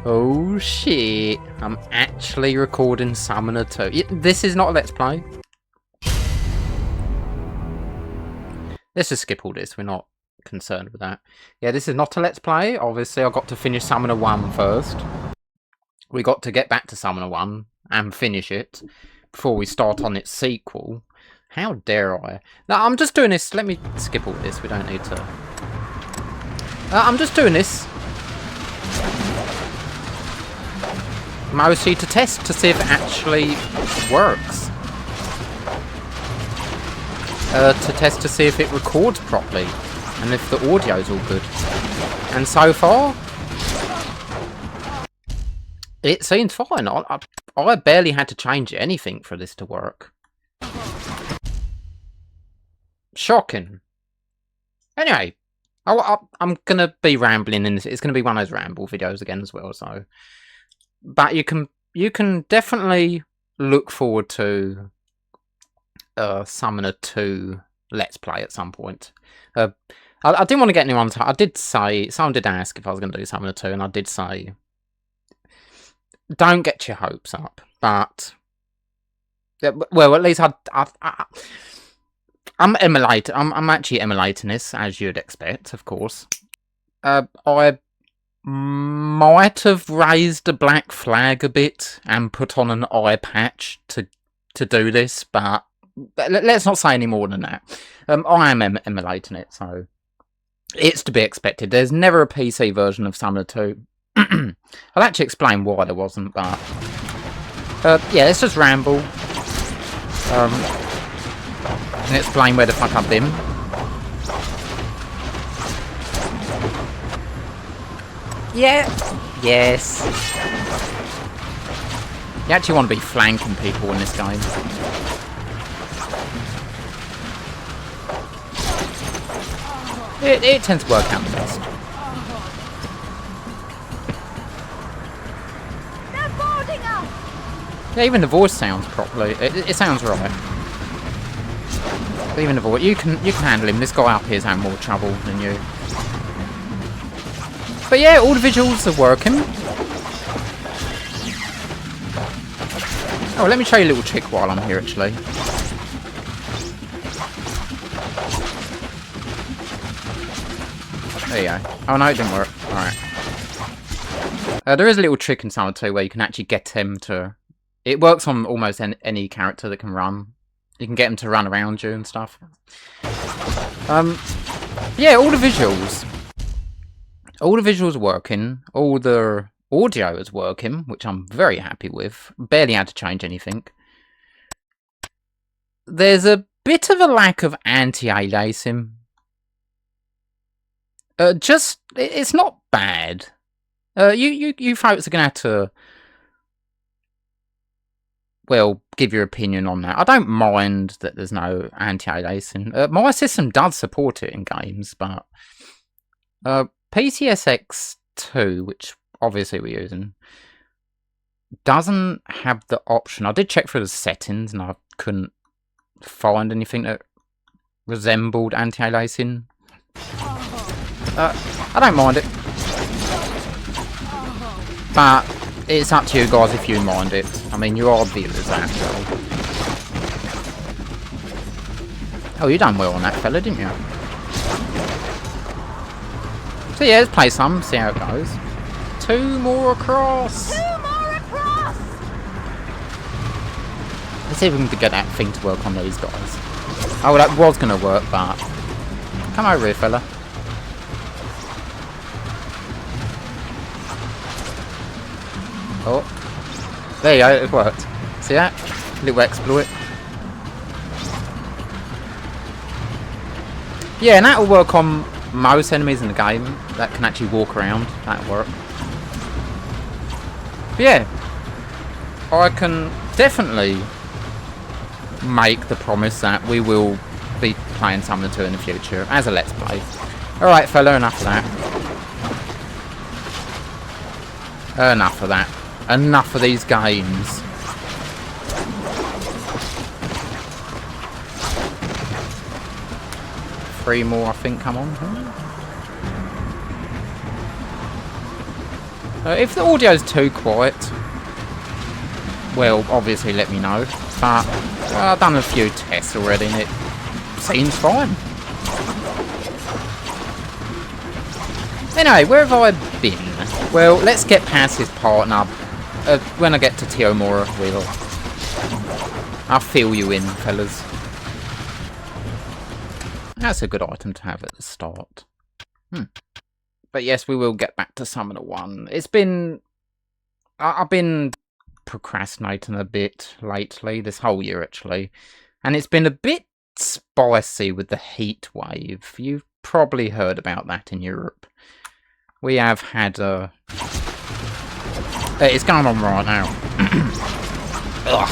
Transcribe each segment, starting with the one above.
Oh shit, I'm actually recording Summoner 2. This is not a Let's Play. Let's just skip all this, we're not concerned with that. Yeah, this is not a Let's Play. Obviously, I got to finish Summoner 1 first. We got to get back to Summoner 1 and finish it before we start on its sequel. How dare I? Now, I'm just doing this. Let me skip all this, we don't need to. I'm just doing this mostly to test to see if it actually works. To test to see if it records properly and if the audio's all good. And so far, it seems fine. I barely had to change anything for this to work. Shocking. Anyway, I'm gonna be rambling in this. It's gonna be one of those ramble videos again as well. So, but you can definitely look forward to Summoner 2 Let's Play at some point. I didn't want to get anyone to... I did say... Someone did ask if I was going to do Summoner 2, and I did say... Don't get your hopes up, but... Well, at least I'm emulating... I'm actually emulating this, as you'd expect, of course. I might have raised a black flag a bit and put on an eye patch to do this, but let's not say any more than that. I am emulating it, so it's to be expected. There's never a PC version of Summoner 2. I'll actually explain why there wasn't, but yeah, let's just ramble and explain where the fuck I've been. Yeah. Yes. You actually want to be flanking people in this game. It tends to work out the best. They're boarding us. Yeah, even the voice sounds properly. It sounds right. Even the voice, you can handle him. This guy up here is having more trouble than you. But yeah, all the visuals are working. Oh, let me show you a little trick while I'm here, actually. There you go. Oh no, it didn't work. Alright. There is a little trick in Summoner 2 where you can actually get him to... It works on almost any character that can run. You can get him to run around you and stuff. Yeah, all the visuals. All the visuals are working. All the audio is working, which I'm very happy with. Barely had to change anything. There's a bit of a lack of anti-aliasing. It's not bad. You folks are gonna have to, well, give your opinion on that. I don't mind that there's no anti-aliasing. My system does support it in games, but PCSX 2, which obviously we're using, doesn't have the option. I did check through the settings and I couldn't find anything that resembled anti-aliasing. I don't mind it, but it's up to you guys if you mind it. I mean, you are viewers after all. Oh, you done well on that fella, didn't you? So yeah, let's play some, see how it goes. 2 more across! 2 more across! Let's see if we can get that thing to work on these guys. Oh, that was going to work, but... Come over here, fella. Oh, there you go, it worked. See that? Little exploit. Yeah, and that'll work on most enemies in the game that can actually walk around. That'll work. But yeah, I can definitely make the promise that we will be playing Summoner 2 in the future as a Let's Play. Alright, fella, enough of that. Enough of that. Enough of these games. Three more, I think, come on. If the audio's too quiet, well, obviously let me know. But I've done a few tests already and it seems fine. Anyway, where have I been? Well, let's get past his partner. When I get to Teomora, I'll fill you in, fellas. That's a good item to have at the start. But yes, we will get back to Summoner 1. It's been... I've been procrastinating a bit lately, this whole year actually. And it's been a bit spicy with the heat wave. You've probably heard about that in Europe. We have had a... It's going on right now. Ugh.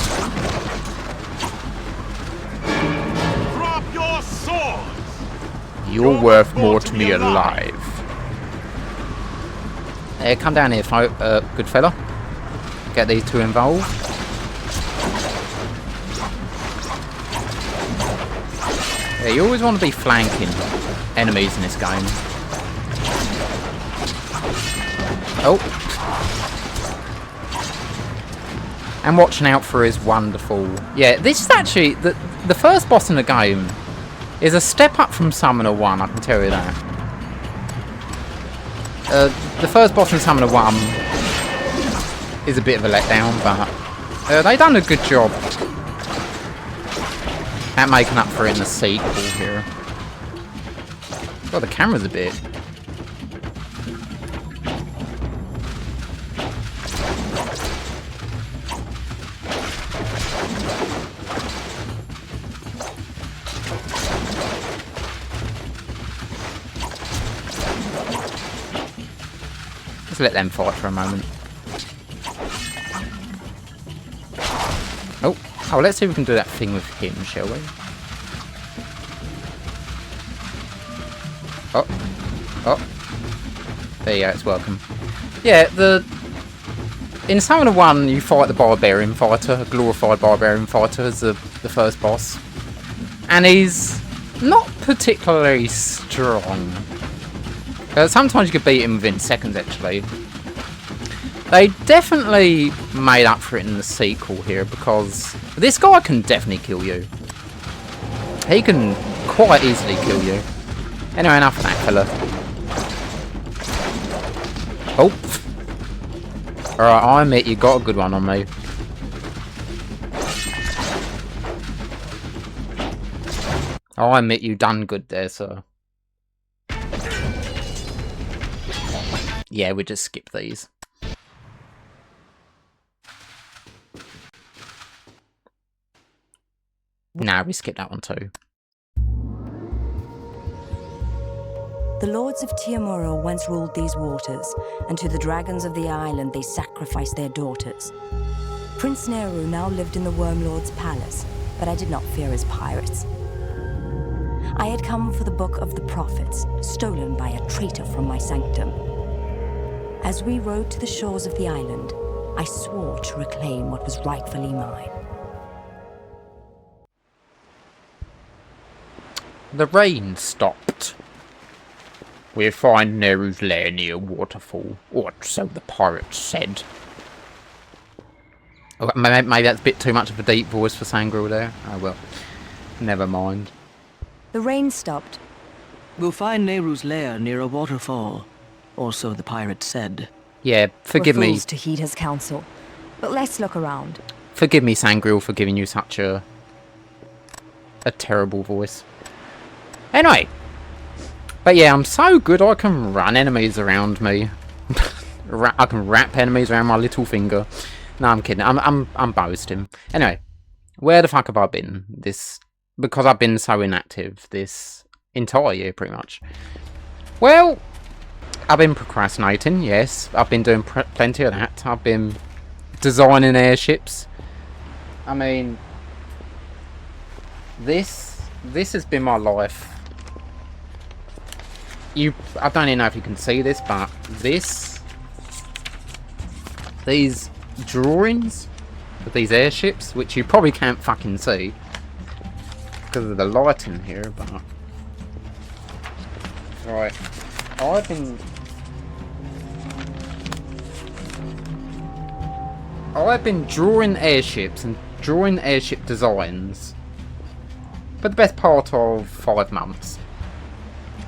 Drop your swords! You're worth more to me alive. Come down here, good fella. Get these two involved. Yeah, you always want to be flanking enemies in this game. Oh. And watching out for his wonderful... Yeah, this is actually... The first boss in the game is a step up from Summoner 1, I can tell you that. The first boss in Summoner 1 is a bit of a letdown, but they've done a good job at making up for it in the sequel here. Well, the camera's a bit... Let's let them fight for a moment. Oh, let's see if we can do that thing with him, shall we? Oh. There you go, it's welcome. Yeah, in Summoner 1, you fight the Barbarian Fighter, a glorified Barbarian Fighter as the first boss. And he's not particularly strong. Sometimes you could beat him within seconds, actually. They definitely made up for it in the sequel here, because this guy can definitely kill you. He can quite easily kill you. Anyway, enough of that fella. Oh. Alright, I admit you got a good one on me. I admit you done good there, sir. Yeah, we just skip these. Nah, we skipped that one too. The lords of Teomora once ruled these waters, and to the dragons of the island they sacrificed their daughters. Prince Nehru now lived in the Wormlord's palace, but I did not fear his pirates. I had come for the Book of the Prophets, stolen by a traitor from my sanctum. As we rowed to the shores of the island, I swore to reclaim what was rightfully mine. The rain stopped. We find Nehru's lair near waterfall, or so the pirates said. Oh, maybe that's a bit too much of a deep voice for Sangreal there. Oh well, never mind. The rain stopped. We'll find Nehru's lair near a waterfall, or so the pirates said. Yeah, forgive We're me. fools to heed his counsel, but let's look around. Forgive me, Sangreal, for giving you such a terrible voice. Anyway, but yeah, I'm so good I can run enemies around me. I can wrap enemies around my little finger. No, I'm kidding. I'm boasting. Anyway, where the fuck have I been? Because I've been so inactive this entire year, pretty much. Well, I've been procrastinating. Yes, I've been doing plenty of that. I've been designing airships. I mean, this has been my life. I don't even know if you can see this, but these drawings of these airships, which you probably can't fucking see because of the light in here, but right, I've been I've been drawing airships and drawing airship designs for the best part of 5 months.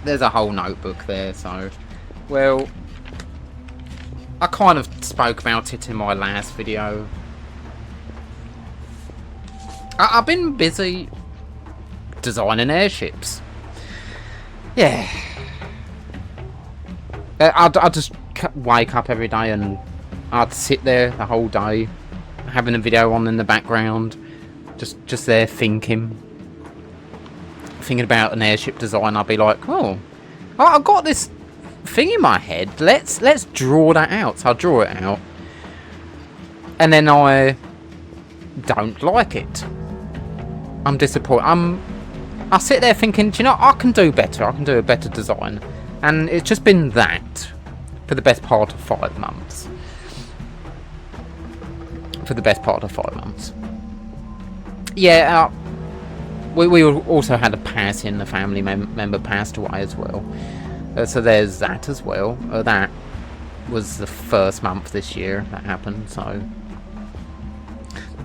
There's a whole notebook there, so... Well... I kind of spoke about it in my last video. I've been busy designing airships. Yeah. I'd just wake up every day and I'd sit there the whole day, having a video on in the background, just there thinking about an airship design. I'd be like, oh, I've got this thing in my head. Let's draw that out. So I draw it out, and then I don't like it. I'm disappointed. I sit there thinking, do you know, I can do better. I can do a better design, and it's just been that for the best part of 5 months. For the best part of 5 months. Yeah, we also had a passing. The family member passed away as well. So there's that as well. That was the first month this year that happened. So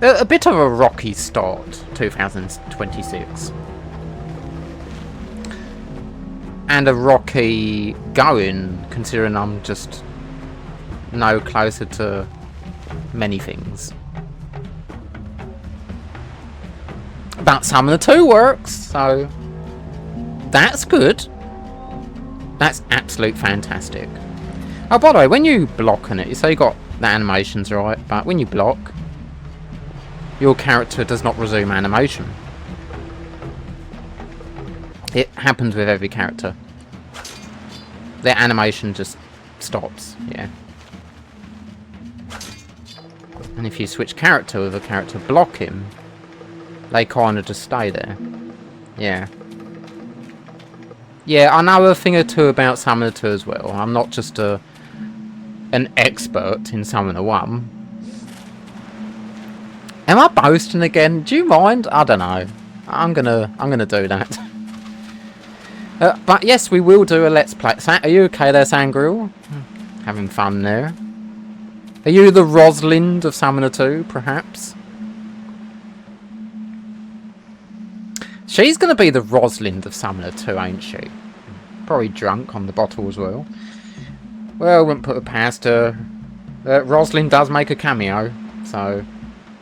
a bit of a rocky start, 2026. And a rocky going, considering I'm just no closer to many things. But Summoner 2 works, so that's good. That's absolute fantastic. Oh, by the way, when you block on it, you say you got the animations right, but when you block, your character does not resume animation. It happens with every character. Their animation just stops, yeah. And if you switch character with a character blocking, they kind of just stay there. Yeah. Yeah, I know a thing or two about Summoner 2 as well. I'm not just an expert in Summoner 1. Am I boasting again? Do you mind? I don't know. I'm gonna do that. But yes, we will do a Let's Play. Are you okay there, Sangreal? Having fun there. Are you the Rosalind of Summoner 2, perhaps? She's going to be the Rosalind of Summoner 2, ain't she? Probably drunk on the bottle as well. Well, wouldn't put it past her. Rosalind does make a cameo, so...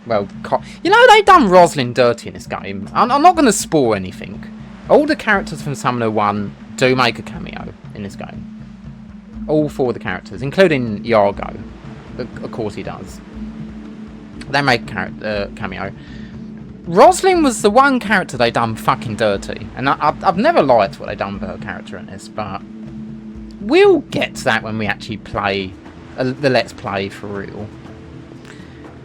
Well, you know, they've done Rosalind dirty in this game. I'm not going to spoil anything. All the characters from Summoner 1 do make a cameo in this game. All 4 of the characters, including Yargo. Of course he does. They make a cameo. Rosalind was the one character they done fucking dirty. And I've never liked what they done with her character in this, but... We'll get to that when we actually play the Let's Play for real.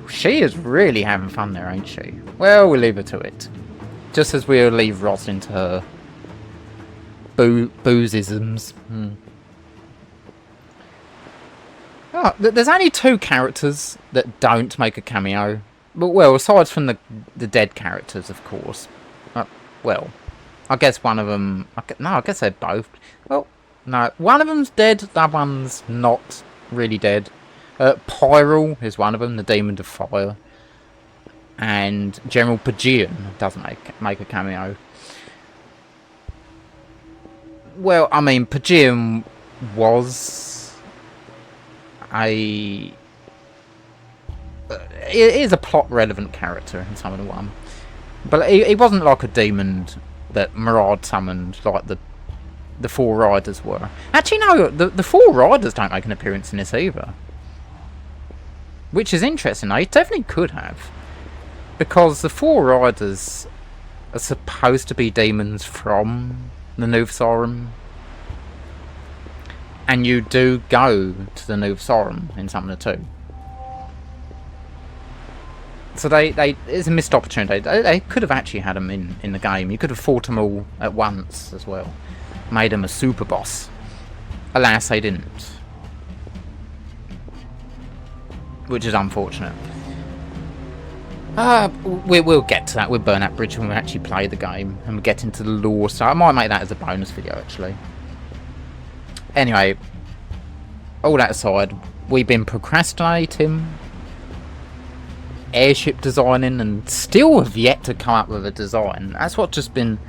She is really having fun there, ain't she? Well, we'll leave her to it. Just as we'll leave Rosalind to her boozisms. Oh, there's only 2 characters that don't make a cameo. But, well, aside from the dead characters, of course. Well, I guess one of them... No, I guess they're both. Well, no. One of them's dead. The other one's not really dead. Pyrrhal is one of them, the Demon of Fire. And General Pagian doesn't make a cameo. Well, I mean, Pagian was a... It is a plot-relevant character in Summoner 1. But he wasn't like a demon that Murad summoned like the 4 riders were. Actually, no, the 4 riders don't make an appearance in this either. Which is interesting. They definitely could have. Because the 4 riders are supposed to be demons from the Nuv Sarum. And you do go to the Nuv Sarum in Summoner 2. So it's a missed opportunity. They could have actually had them in the game. You could have fought them all at once as well. Made them a super boss. Alas, they didn't. Which is unfortunate. We'll get to that with Burnout Bridge when we actually play the game and we get into the lore. So I might make that as a bonus video actually. Anyway, all that aside, we've been procrastinating airship designing and still have yet to come up with a design. That's what just been...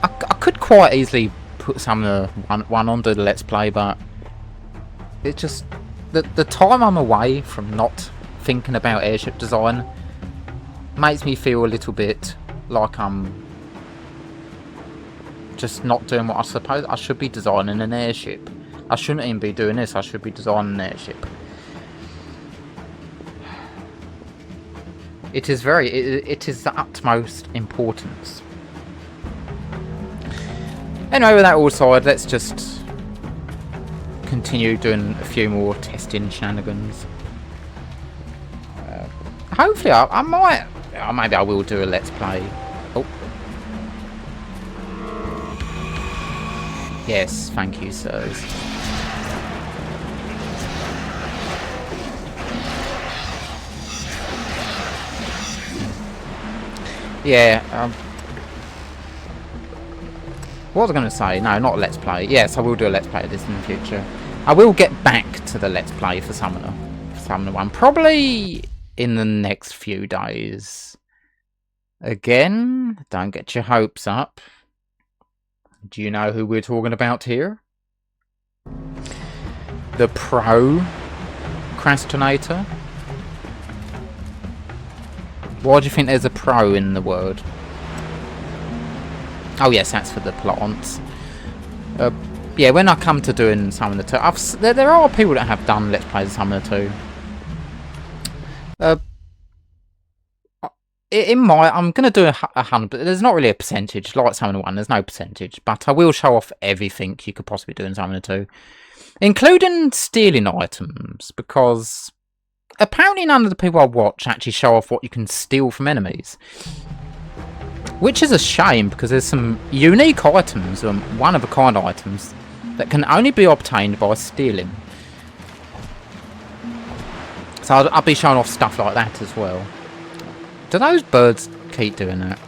I could quite easily put some of the one on, do the Let's Play, but it just... The time I'm away from not thinking about airship design makes me feel a little bit like I'm just not doing what I suppose I should be designing an airship. I shouldn't even be doing this, I should be designing an airship. It is it is the utmost importance. Anyway, with that all aside, let's just continue doing a few more testing shenanigans. Hopefully I might... maybe I will do a Let's Play. Oh. Yes, thank you, sirs. Yeah, what was I going to say? No, not a Let's Play. Yes, I will do a Let's Play of this in the future. I will get back to the Let's Play for Summoner 1. Probably in the next few days. Again, don't get your hopes up. Do you know who we're talking about here? The Procrastinator. Why do you think there's a pro in the word? Oh yes, that's for the plants. Yeah, when I come to doing Summoner 2, there are people that have done Let's Plays of Summoner 2. I'm going to do 100, but there's not really a percentage. Like Summoner 1, there's no percentage. But I will show off everything you could possibly do in Summoner 2. Including stealing items, because apparently none of the people I watch actually show off what you can steal from enemies. Which is a shame, because there's some unique items, one-of-a-kind items, that can only be obtained by stealing. So I'll be showing off stuff like that as well. Do those birds keep doing that?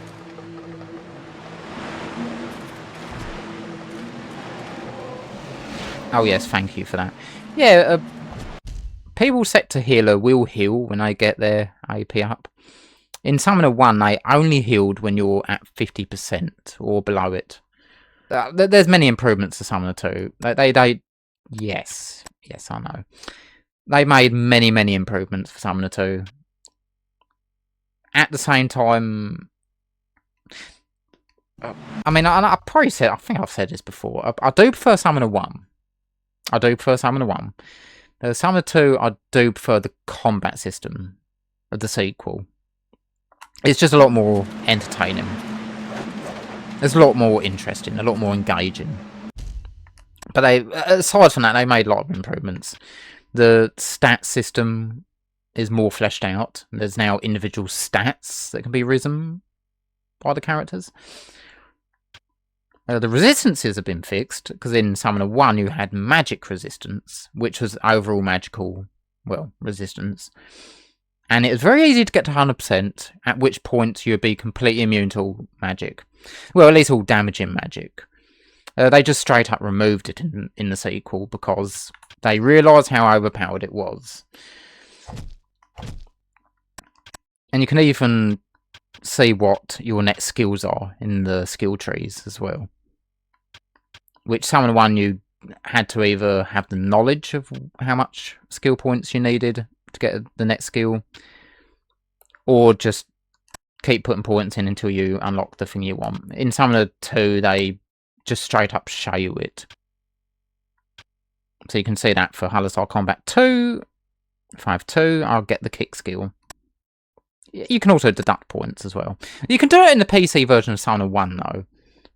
Oh yes, thank you for that. Yeah, people set to healer will heal when they get their AP up. In Summoner 1, they only healed when you're at 50% or below it. There's many improvements to Summoner 2. Yes, I know. They made many improvements for Summoner 2. At the same time, I mean, I probably said, I think I've said this before. I do prefer Summoner 1. Summoner 2, I do prefer the combat system of the sequel. It's just a lot more entertaining. It's a lot more interesting, a lot more engaging. But aside from that, they made a lot of improvements. The stat system is more fleshed out. There's now individual stats that can be risen by the characters. The resistances have been fixed, because in Summoner 1 you had magic resistance, which was overall magical, well, resistance. And it was very easy to get to 100%, at which point you'd be completely immune to all magic. Well, at least all damaging magic. They just straight up removed it in the sequel, because they realised how overpowered it was. And you can even see what your next skills are in the skill trees as well. Which Summoner 1 you had to either have the knowledge of how much skill points you needed to get the next skill, or just keep putting points in until you unlock the thing you want. In Summoner 2 they just straight up show you it. So you can see that for Halisar Combat 2, 5-2, I'll get the kick skill. You can also deduct points as well. You can do it in the PC version of Summoner 1 though,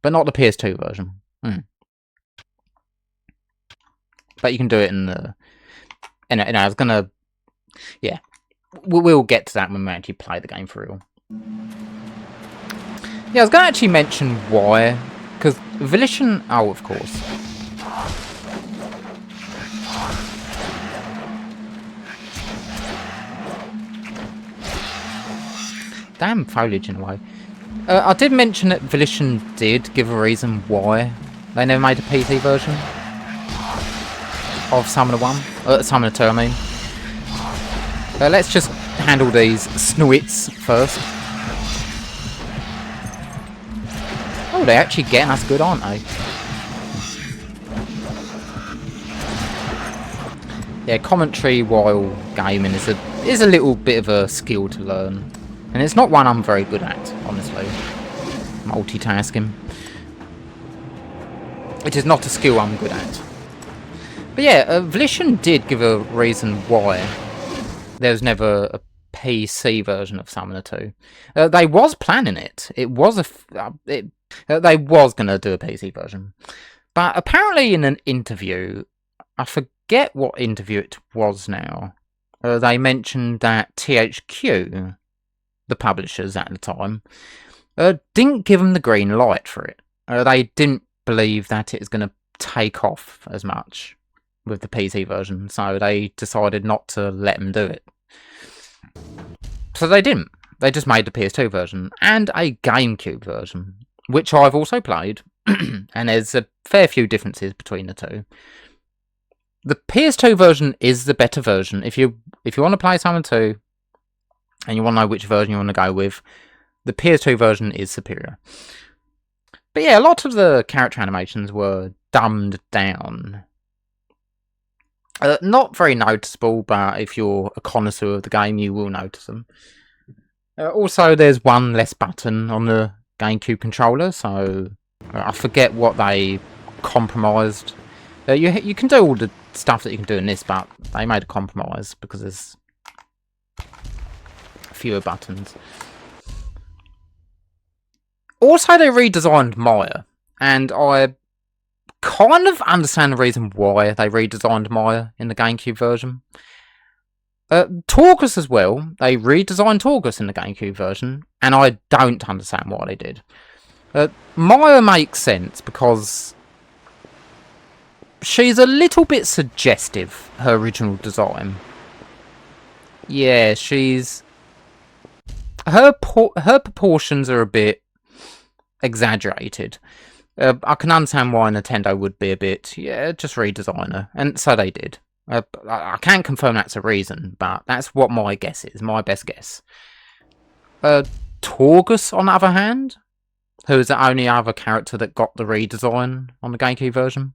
but not the PS2 version. But you can do it in the... And I was gonna... Yeah. We'll get to that when we actually play the game for real. Yeah, I was gonna actually mention why. Because Volition... Oh, of course. Damn foliage in a way. I did mention that Volition did give a reason why they never made a PC version of Summoner 1. Summoner 2, I mean. Let's just handle these Snuits first. Oh, they're actually getting us good, aren't they? Yeah, commentary while gaming is a little bit of a skill to learn. And it's not one I'm very good at, honestly. Multitasking. Which is not a skill I'm good at. But yeah, Volition did give a reason why there was never a PC version of Summoner 2. They was planning it. It was they was going to do a PC version. But apparently in an interview, I forget what interview it was now, they mentioned that THQ, the publishers at the time, didn't give them the green light for it. They didn't believe that it was going to take off as much with the PC version, so they decided not to let them do it. So they didn't. They just made the PS2 version and a GameCube version, which I've also played, and there's a fair few differences between the two. The PS2 version is the better version. If you want to play Summoner 2 and you want to know which version you want to go with, the PS2 version is superior. But yeah, a lot of the character animations were dumbed down. Not very noticeable, but if you're a connoisseur of the game, you will notice them. Also, there's one less button on the GameCube controller, so I forget what they compromised. You can do all the stuff that you can do in this, but they made a compromise because there's fewer buttons. Also, they redesigned Maya, and I kind of understand the reason why they redesigned Maya in the GameCube version. Torgus as well. They redesigned Torgus in the GameCube version, and I don't understand why they did. Maya makes sense because she's a little bit suggestive, her original design. Yeah, she's... Her proportions are a bit exaggerated. I can understand why Nintendo would be a bit, yeah, just redesign her. And so they did. I can't confirm that's a reason, but that's what my guess is, my best guess. Torgus, on the other hand, who is the only other character that got the redesign on the GameCube version,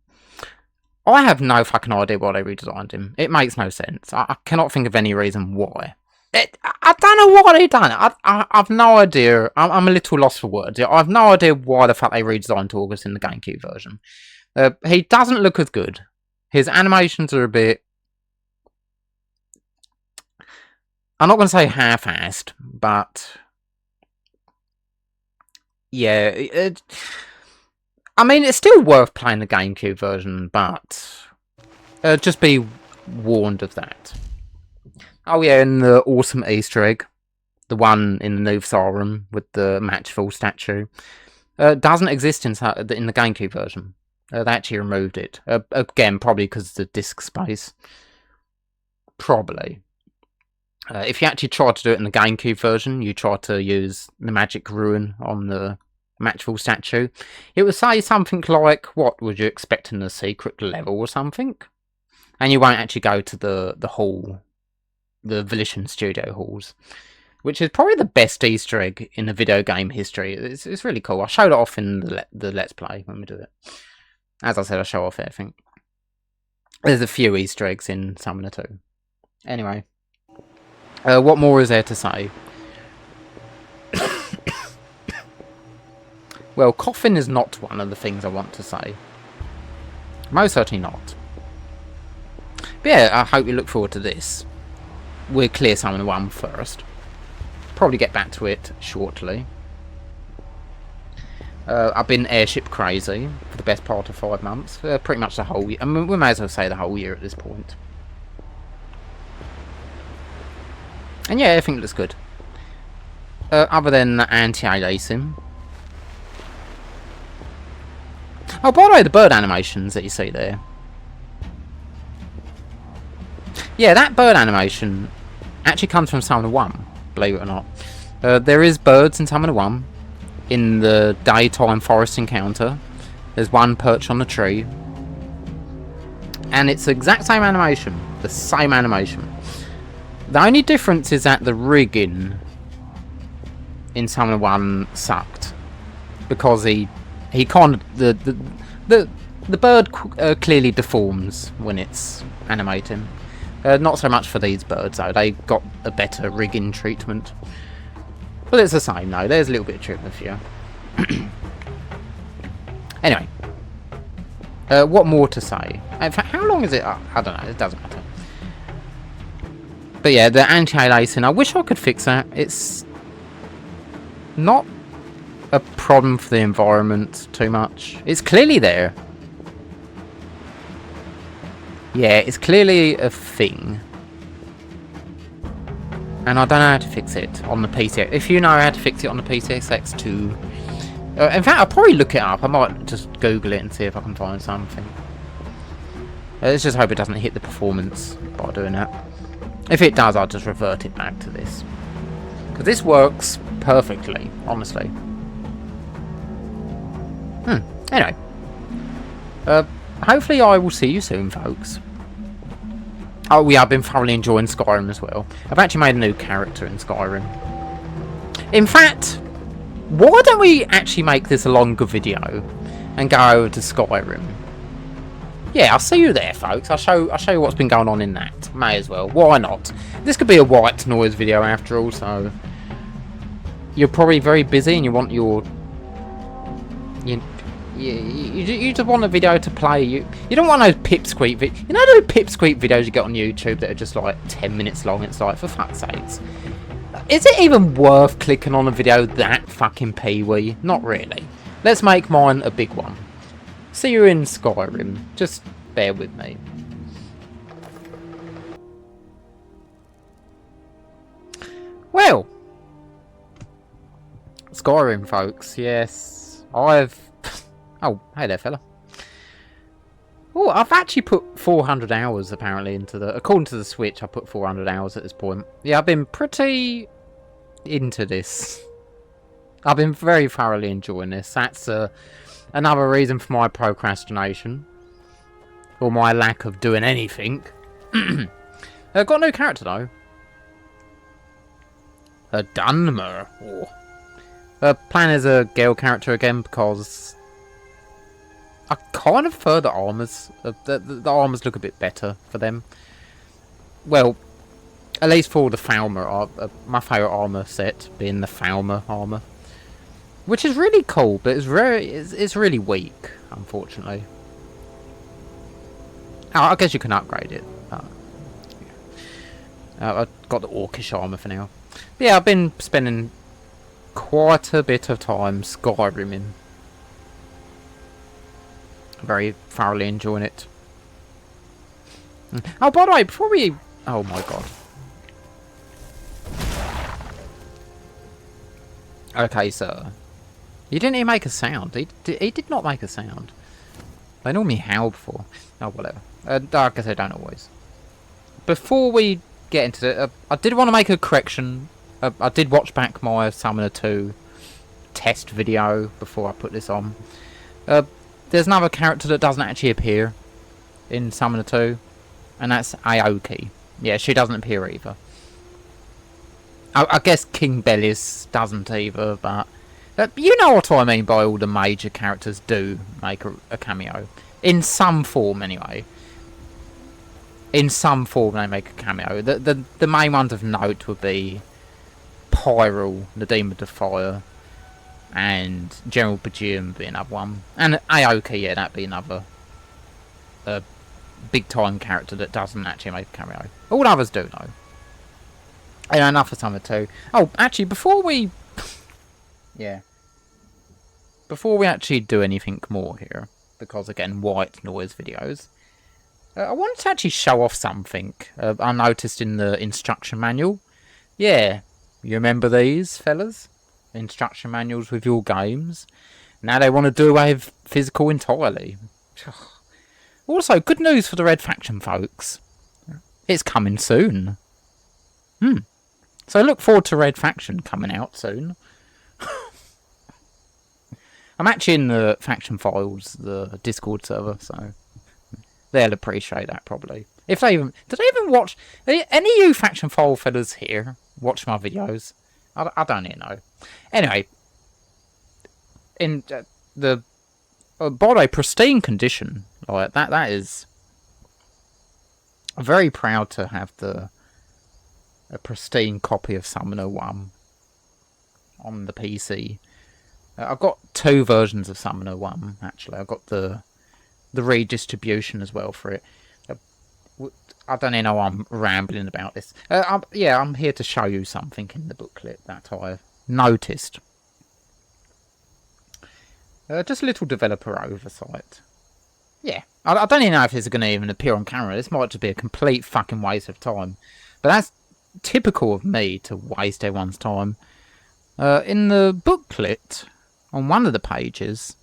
I have no fucking idea why they redesigned him. It makes no sense. I cannot think of any reason why. I don't know why they done it. I've no idea. I'm a little lost for words. I've no idea why the fuck they redesigned Torgus in the GameCube version. He doesn't look as good. His animations are a bit... I'm not going to say half-assed, but... Yeah, I mean, it's still worth playing the GameCube version, but... just be warned of that. Oh yeah, and the awesome Easter egg, the one in the Nuvsar room with the Matchful statue, doesn't exist in the GameCube version. They actually removed it. Again, probably because of the disk space. Probably. If you actually tried to do it in the GameCube version, you tried to use the magic rune on the Matchful statue, it would say something like, what would you expect in a secret level or something? And you won't actually go to the hall, the Volition Studio halls, which is probably the best Easter egg in the video game history. It's really cool. I showed it off in the Let's Play when we do it. As I said, I show off everything. There's a few Easter eggs in Summoner 2. Anyway, what more is there to say? Well, coughing is not one of the things I want to say. Most certainly not. But yeah, I hope you look forward to this. We'll clear Summoner 1 first. Probably get back to it shortly. I've been airship crazy for the best part of 5 months. Pretty much the whole year. I mean, we may as well say the whole year at this point. And yeah, everything looks good. Other than the anti-aliasing. Oh, by the way, the bird animations that you see there. Yeah, that bird animation actually comes from Summoner 1, believe it or not. There is birds in Summoner 1. In the daytime forest encounter, there's one perched on the tree. And it's the exact same animation. The same animation. The only difference is that the rigging in Summoner 1 sucked. Because he can't... The bird clearly deforms when it's animating. Not so much for these birds though, they got a better rigging treatment. But it's the same though, there's a little bit of treatment for you. Anyway. What more to say? In fact, how long is it? I don't know, it doesn't matter. But yeah, the anti-aliasing, I wish I could fix that. It's not a problem for the environment too much. It's clearly there. Yeah, it's clearly a thing. And I don't know how to fix it on the PCX. If you know how to fix it on the PCX too. In fact, I'll probably look it up. I might just Google it and see if I can find something. Let's just hope it doesn't hit the performance by doing that. If it does, I'll just revert it back to this. Because this works perfectly, honestly. Anyway. Hopefully I will see you soon, folks. Oh yeah, I've been thoroughly enjoying Skyrim as well. I've actually made a new character in Skyrim. In fact, why don't we actually make this a longer video and go over to Skyrim? Yeah, I'll see you there, folks. I'll show you what's been going on in that. May as well. Why not? This could be a white noise video after all, so you're probably very busy and you want your you just want a video to play. You don't want those pipsqueak videos. You know those pipsqueak videos you get on YouTube that are just like 10 minutes long? It's like, for fuck's sakes. Is it even worth clicking on a video that fucking peewee? Not really. Let's make mine a big one. See you in Skyrim. Just bear with me. Well, Skyrim, folks. Yes, I've... Oh, hey there, fella. Oh, I've actually put 400 hours apparently into the... According to the Switch, I put 400 hours at this point. Yeah, I've been pretty into this. I've been very thoroughly enjoying this. That's another reason for my procrastination. Or my lack of doing anything. I've got a new character though. A Dunmer. Playing as a girl character again because I kind of prefer the armors. The armors look a bit better for them. Well, at least for the Falmer. My favourite armor set being the Falmer armor, which is really cool, but it's really weak, unfortunately. Oh, I guess you can upgrade it. I've got the Orcish armor for now. But yeah, I've been spending quite a bit of time Skyriming. Very thoroughly enjoying it. Oh, by the way, before we... Oh my god. Okay, sir. You didn't even make a sound. He did not make a sound. They normally howl before. Oh, whatever. I guess I don't always. Before we get into it, I did want to make a correction. I did watch back my Summoner 2 test video before I put this on. There's another character that doesn't actually appear in Summoner 2, and that's Aoki. Yeah, she doesn't appear either. I guess King Bellis doesn't either, but you know what I mean by all the major characters do make a cameo. In some form, anyway. In some form they make a cameo. The main ones of note would be Pyrrell, the Demon of Fire, and General Bajim be another one. And Aoki, yeah, that'd be another big time character that doesn't actually make a cameo. All others do though. And enough for Summoner 2. Oh, actually, before we... yeah. Before we actually do anything more here, because again, white noise videos, I wanted to actually show off something I noticed in the instruction manual. Yeah, you remember these, fellas? Instruction manuals with your games. Now they want to do away with physical entirely. Also, good news for the Red Faction, folks. It's coming soon. So look forward to Red Faction coming out soon. I'm actually in the Faction Files, the Discord server, so they'll appreciate that probably. If they even... Do they even watch... Any of you Faction File fellas here watch my videos? I don't even know. Anyway. In the... by the way, pristine condition. Like, that is... I'm very proud to have a pristine copy of Summoner 1 on the PC. I've got 2 versions of Summoner 1, actually. I've got the redistribution as well for it. I don't even know why I'm rambling about this. I'm here to show you something in the booklet that I noticed. Just a little developer oversight. Yeah, I don't even know if this is going to even appear on camera. This might just be a complete fucking waste of time. But that's typical of me, to waste everyone's time. In the booklet, on one of the pages...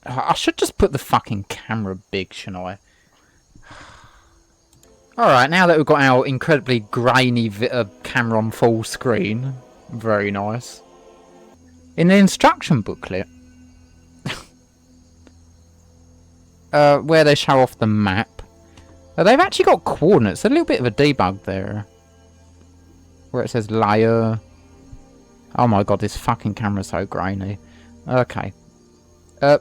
I should just put the fucking camera big, shouldn't I? Alright, now that we've got our incredibly grainy camera on full screen. Very nice. In the instruction booklet... where they show off the map, they've actually got coordinates. A little bit of a debug there, where it says layer. Oh my god, this fucking camera's so grainy. Okay,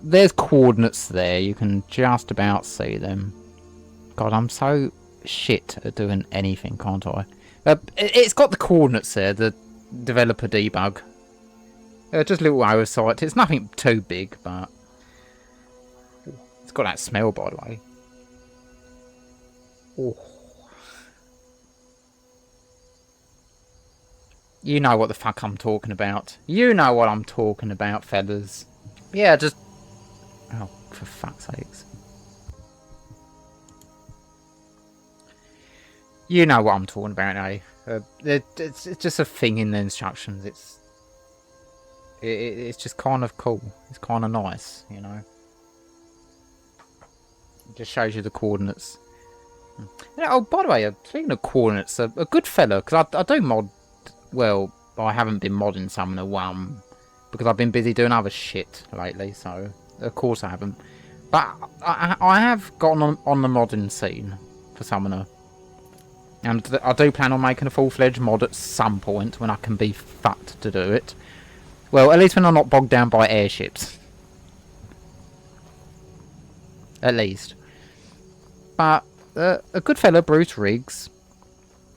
there's coordinates there. You can just about see them. God, I'm so shit at doing anything, can't I? It's got the coordinates there. The developer debug. Just a little oversight. It's nothing too big, but. It's got that smell, by the way. Oh. You know what the fuck I'm talking about. You know what I'm talking about, fellas. Yeah, just... Oh, for fuck's sakes. You know what I'm talking about, eh? It's just a thing in the instructions. It's just kind of cool. It's kind of nice, you know. It just shows you the coordinates. Oh, by the way, speaking of coordinates, a good fella, because I do mod... Well, I haven't been modding Summoner 1, because I've been busy doing other shit lately, so... Of course I haven't. But I have gotten on the modding scene for Summoner. And I do plan on making a full-fledged mod at some point, when I can be fucked to do it. Well, at least when I'm not bogged down by airships. At least. But a good fella, Bruce Riggs,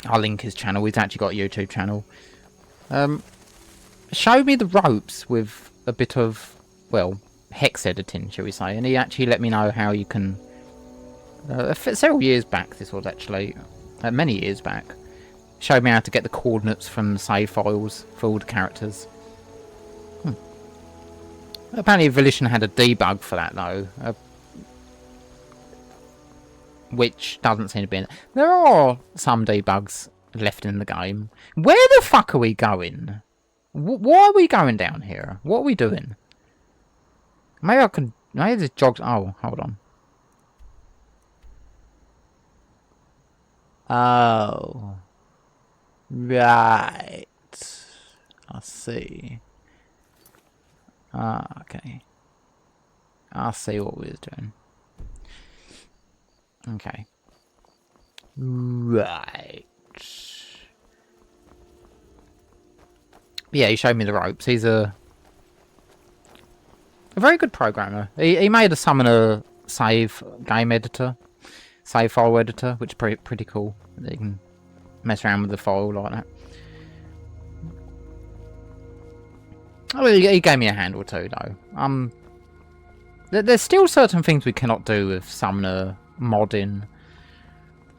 I'll link his channel, he's actually got a YouTube channel, showed me the ropes with a bit of, well, hex editing, shall we say, and he actually let me know how you can, several years back this was actually, many years back, showed me how to get the coordinates from the save files for all the characters. Apparently Volition had a debug for that though, which doesn't seem to be in it. There are some debugs left in the game. Where the fuck are we going? Why are we going down here? What are we doing? Maybe I can... Maybe this jogs... Oh, hold on. Oh. Right. I see. Ah, okay. I see what we was doing. Okay. Right. Yeah, he showed me the ropes. He's a very good programmer. He made a Summoner save game editor, save file editor, which is pretty cool. You can mess around with the file like that. Oh, he gave me a hand or two though. There's still certain things we cannot do with Summoner modding,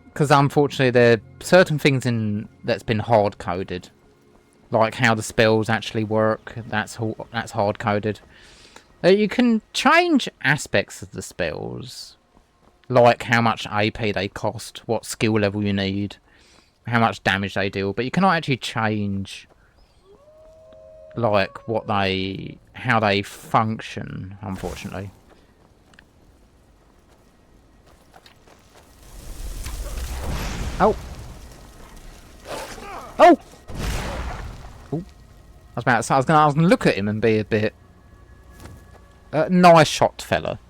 because unfortunately there are certain things in that's been hard coded, like how the spells actually work. That's hard coded. You can change aspects of the spells, like how much AP they cost, what skill level you need, how much damage they deal, but you cannot actually change like how they function, unfortunately. Oh! Oh! Ooh. I was gonna look at him and be a bit... nice shot, fella.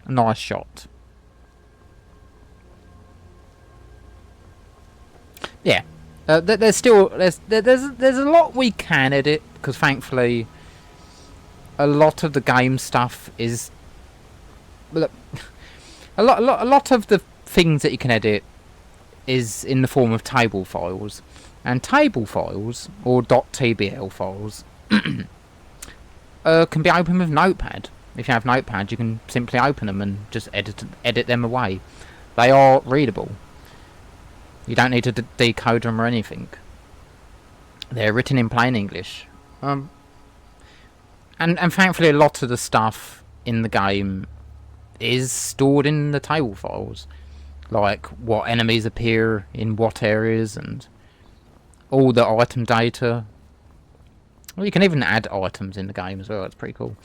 Nice shot. yeah, there's still there's a lot we can edit because thankfully a lot of the game stuff is a lot of the things that you can edit is in the form of table files, and table files or .tbl files can be opened with Notepad. If you have Notepad, you can simply open them and just edit them away. They are readable. You don't need to decode them or anything. They're written in plain English. And thankfully a lot of the stuff in the game is stored in the table files. Like what enemies appear in what areas and all the item data. Well, you can even add items in the game as well. It's pretty cool.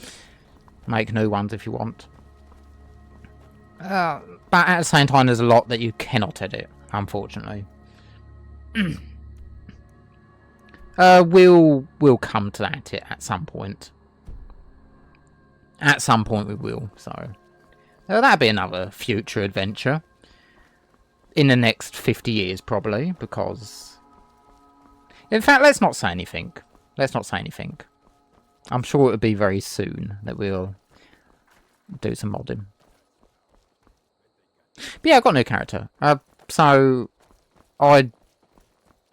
Make new ones if you want. But at the same time, there's a lot that you cannot edit, unfortunately. We'll come to that at some point. At some point we will, so... that'll be another future adventure. In the next 50 years, probably, because... In fact, let's not say anything. Let's not say anything. I'm sure it'll be very soon that we'll do some modding. But yeah, I've got a new character. So...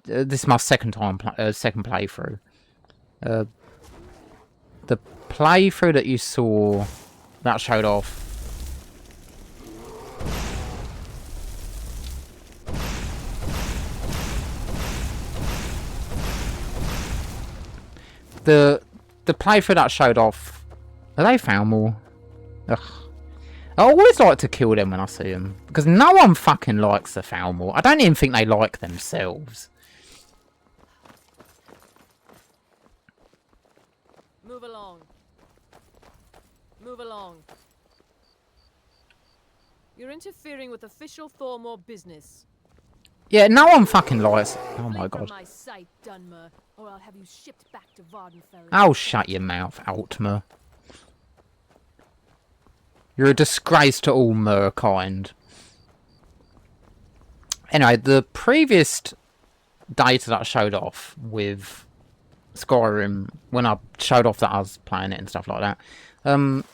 this is my second playthrough. The playthrough that you saw that showed off the playthrough that showed off, are they Falmor? Ugh. I always like to kill them when I see them because no one fucking likes the Falmor. I don't even think they like themselves. Move along. Move along. You're interfering with official Thormor business. Yeah, no one fucking likes... Oh my Flee from god. my sight, Dunmer, or I'll have you shipped back to Vardenfell. Oh, shut your mouth, Altmer. You're a disgrace to all Merkind. Anyway, the previous data that I showed off with Skyrim, when I showed off that I was playing it and stuff like that,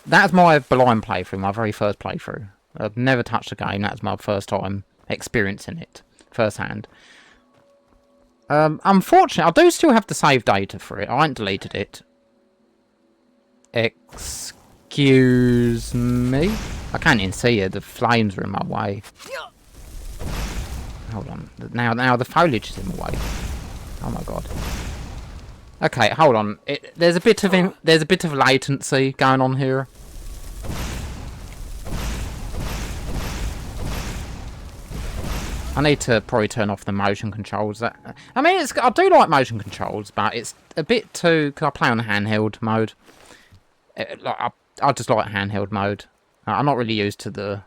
that's my blind playthrough, my very first playthrough. I've never touched the game, that's my first time experiencing it firsthand. Unfortunately, I do still have the save data for it. I ain't deleted it. Excuse me? I can't even see it. The flames are in my way. Hold on. Now the foliage is in my way. Oh my god. Okay, hold on. There's a bit of latency going on here. I need to probably turn off the motion controls. I mean, I do like motion controls, but it's a bit too... Because I play on handheld mode. I just like handheld mode. I'm not really used to the...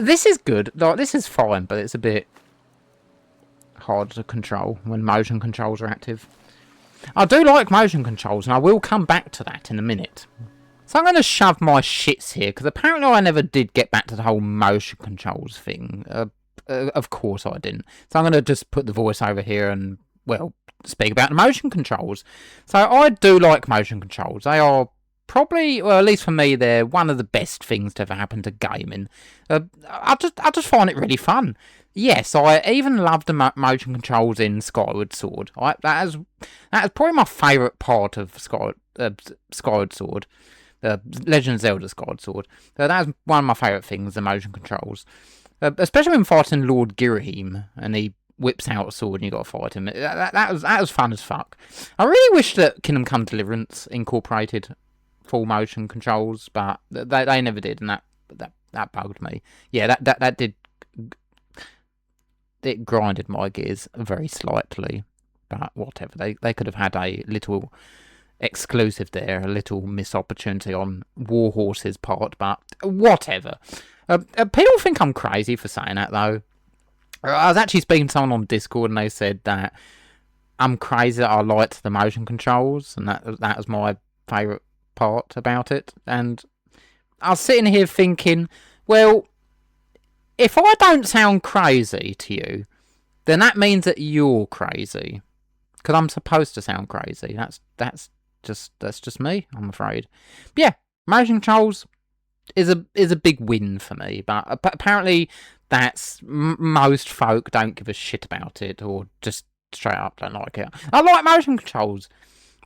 this is good. Like, this is fine, but it's a bit hard to control when motion controls are active. I do like motion controls, and I will come back to that in a minute. So I'm going to shove my shits here, because apparently I never did get back to the whole motion controls thing. Of course I didn't. So I'm going to just put the voice over here and, well, speak about the motion controls. So I do like motion controls. They are probably, well, at least for me, they're one of the best things to ever happen to gaming. I just find it really fun. Yes, I even love the motion controls in Skyward Sword. That is probably my favourite part of Skyward Sword. Legend of Zelda Skyward Sword. That is one of my favourite things, the motion controls. Especially when fighting Lord Girahim, and he whips out a sword and you got to fight him. That was fun as fuck. I really wish that Kingdom Come Deliverance incorporated full motion controls, but they never did, and that bugged me. Yeah, that did... It grinded my gears very slightly, but whatever. They could have had a little exclusive there, a little missed opportunity on Warhorse's part, but whatever. People think I'm crazy for saying that, though. I was actually speaking to someone on Discord, and they said that I'm crazy that I liked the motion controls, and that was my favourite part about it. And I was sitting here thinking, well, if I don't sound crazy to you, then that means that you're crazy. Because I'm supposed to sound crazy. That's just me, I'm afraid. But yeah, motion controls is a big win for me. But apparently, that's most folk don't give a shit about it, or just straight up don't like it. I like motion controls.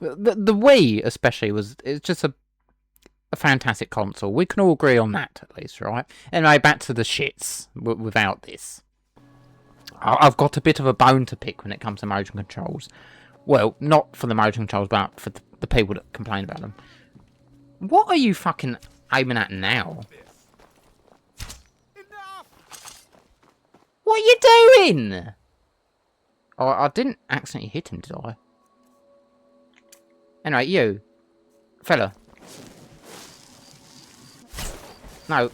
The Wii especially it's just a fantastic console. We can all agree on that at least, right? Anyway, back to the shits without this. I've got a bit of a bone to pick when it comes to motion controls. Well, not for the motion controls, but for the people that complain about them. What are you fucking aiming at now? What are you doing? Oh, I didn't accidentally hit him, did I? Anyway, you. Fella. No.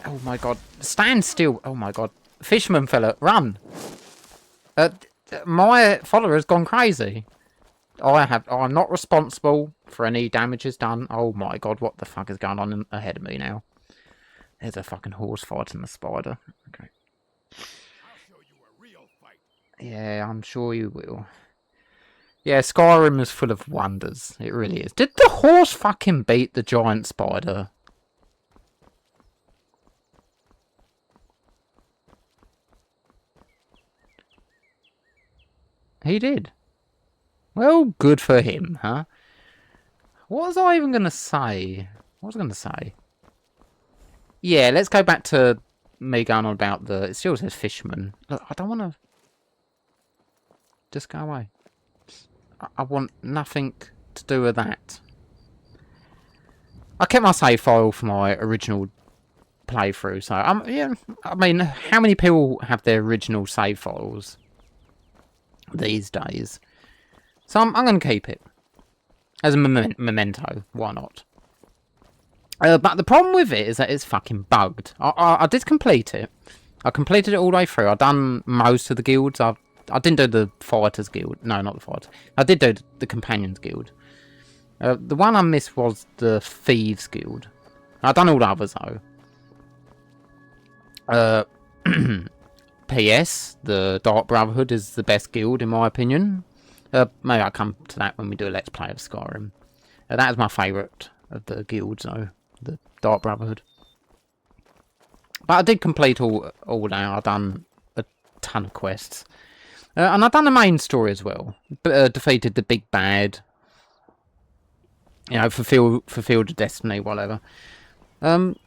Oh my god. Stand still. Oh my god. Fisherman fella, run. My follower has gone crazy. I'm not responsible for any damages done. Oh my god, what the fuck is going on ahead of me now? There's a fucking horse fighting the spider. Okay. I'll show you a real fight. Yeah, I'm sure you will. Yeah, Skyrim is full of wonders. It really is. Did the horse fucking beat the giant spider? He did. Well, good for him, huh? What was I even going to say? What was I going to say? Yeah, let's go back to me going on about the... It still says fisherman. Look, I don't want to... Just go away. I want nothing to do with that. I kept my save file for my original playthrough, so... yeah, I mean, how many people have their original save files these days? So I'm going to keep it. As a memento. Why not? But the problem with it is that it's fucking bugged. I did complete it. I completed it all the way through. I've done most of the guilds. I didn't do the Fighters Guild. No, not the Fighters. I did do the Companions Guild. The one I missed was the Thieves Guild. I've done all the others, though. P.S. The Dark Brotherhood is the best guild, in my opinion. Maybe I'll come to that when we do a Let's Play of Skyrim. That is my favourite of the guilds, though. The Dark Brotherhood. But I did complete all that. I've done a ton of quests. And I've done the main story as well. Defeated the big bad. You know, fulfilled the destiny, whatever. And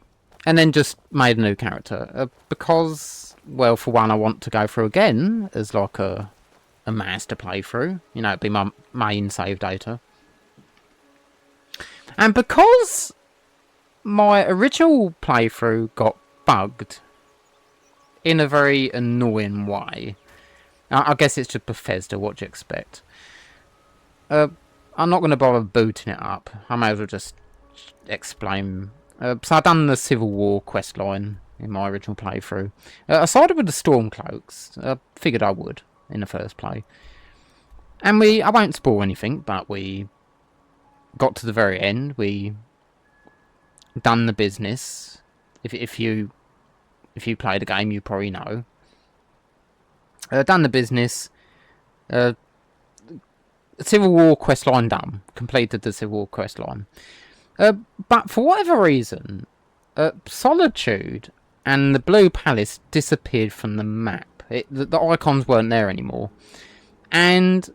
then just made a new character. Because, well, for one, I want to go through again as like a master playthrough. You know, it'd be my main save data. And because my original playthrough got bugged in a very annoying way. I guess it's just Bethesda, what do you expect? I'm not going to bother booting it up. I may as well just explain. So I've done the Civil War questline in my original playthrough. I sided with the Stormcloaks. Figured I would in the first play. And I won't spoil anything, but we got to the very end. We done the business. If you play the game, you probably know. Done the business. Civil War questline done. Completed the Civil War questline. But for whatever reason, Solitude and the Blue Palace disappeared from the map. The icons weren't there anymore. And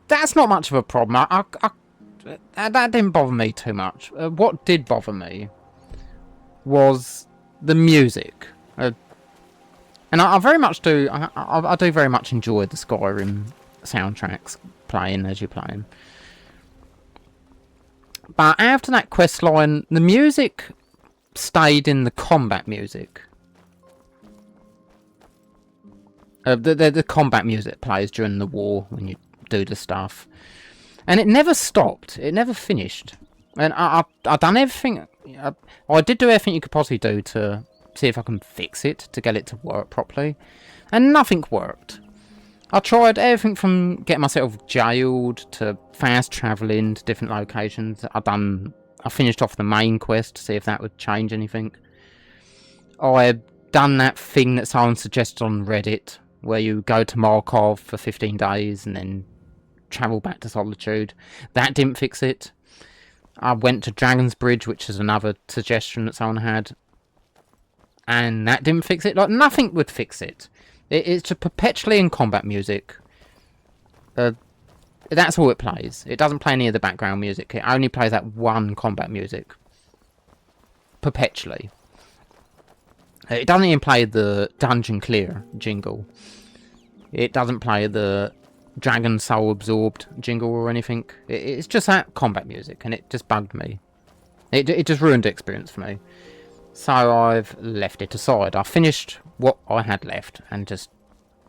that's not much of a problem. That didn't bother me too much. What did bother me was the music. And I very much do... I do very much enjoy the Skyrim soundtracks playing as you're playing. But after that quest line, the music stayed in the combat music. The combat music plays during the war when you do the stuff. And it never stopped. It never finished. And I've done everything... I did do everything you could possibly do to see if I can fix it, to get it to work properly. And nothing worked. I tried everything from getting myself jailed to fast travelling to different locations. I finished off the main quest to see if that would change anything. I done that thing that someone suggested on Reddit, where you go to Markov for 15 days and then travel back to Solitude. That didn't fix it. I went to Dragon's Bridge, which is another suggestion that someone had, and that didn't fix it. Like, nothing would fix it. It's just perpetually in combat music. That's all it plays. It doesn't play any of the background music. It only plays that one combat music. Perpetually. It doesn't even play the Dungeon Clear jingle. It doesn't play the Dragon Soul Absorbed jingle or anything. It's just that combat music, and it just bugged me. It just ruined the experience for me. So I've left it aside. I finished what I had left and just,